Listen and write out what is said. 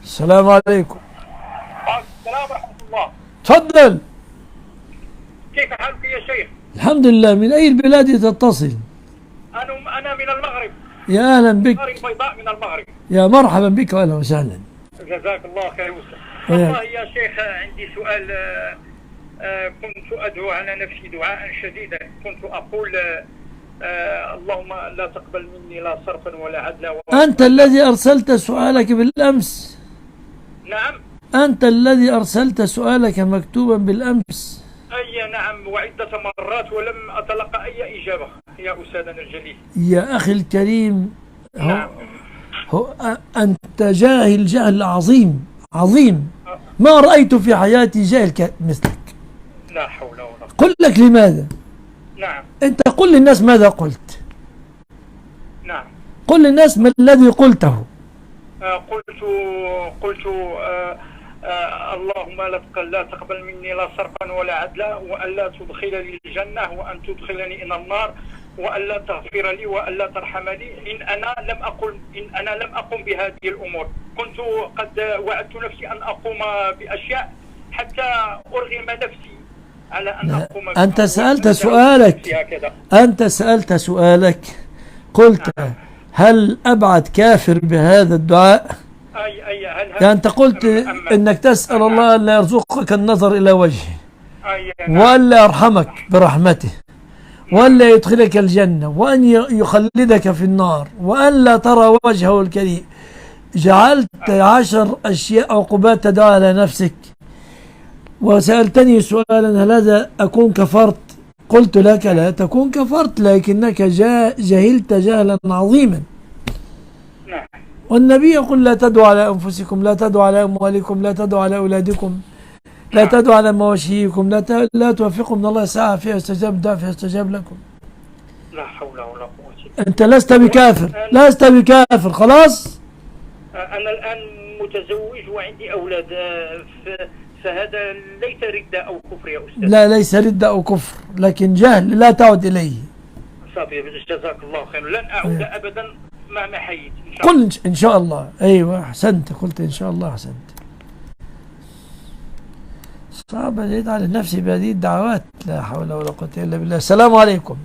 السلام عليكم. السلام ورحمة الله. تفضل. كيف حالك يا شيخ؟ الحمد لله. من أي البلاد تتصل؟ أنا من المغرب. يا أهلا بك. دار البيضاء من المغرب. يا مرحبا بك وأهلا وسهلا. جزاك الله خير وسهلا. والله يا شيخ عندي سؤال. كنت أدعو على نفسي دعاء شديدا، كنت أقول اللهم لا تقبل مني لا صرفا ولا عدلا. أنت الذي أرسلت سؤالك بالأمس. نعم. أنت الذي أرسلت سؤالك مكتوبا بالأمس. أي نعم، وعدة مرات ولم أتلقى أي إجابة يا أستاذنا الجليل. يا أخي الكريم، نعم. أنت جاهل جهل عظيم عظيم. ما رأيت في حياتي جاهل مثلك. لا حول ولا قوة. قل لك لماذا. نعم. أنت قل للناس ماذا قلت. نعم. قل للناس ما الذي قلته. قلت اللهم لا تقبل مني لا صرفا ولا عدلا، وألا تدخلني الجنة، وأن تدخلني إلى النار، وألا تغفر لي، وألا ترحمني إن أنا لم أقم بهذه الأمور. كنت قد وعدت نفسي أن أقوم بأشياء حتى أرغم نفسي على أن أقوم بها. أنت سألت سؤالك قلت هل أبعد كافر بهذا الدعاء؟ يعني أنت قلت إنك تسأل الله أن لا يرزقك النظر إلى وجهه، وألا يرحمك برحمته، وألا يدخلك الجنة، وأن يخلدك في النار، وأن لا ترى وجهه الكريم. جعلت 10 أشياء عقوبات تدعو على نفسك، وسألتني سؤالا هل هذا أكون كفرت؟ قلت لك لا تكون كفرت، لكنك جهلت جهلا عظيما. والنبي يقول لا تدعوا على أنفسكم، لا تدعوا على أموالكم، لا تدعوا على أولادكم، لا تدعوا على مواشيكم، لا توفقوا من الله ساعة فيها استجاب دعاء فيها استجاب لكم. لا حول ولا قوة. أنت لست بكافر خلاص. أنا الآن متزوج وعندي أولاد، فهذا ليس ردة أو كفر يا أستاذ. لا، ليس ردة أو كفر، لكن جهل لا تعد إليه. صافي، جزاك الله خير. لن أعود أبدا مهما حييت إن شاء الله. قل إن شاء الله. أيوة أحسنت، قلت إن شاء الله أحسنت. صعب أن يدعى لنفسي بهذه الدعوات. لا حول ولا قوة إلا بالله. السلام عليكم.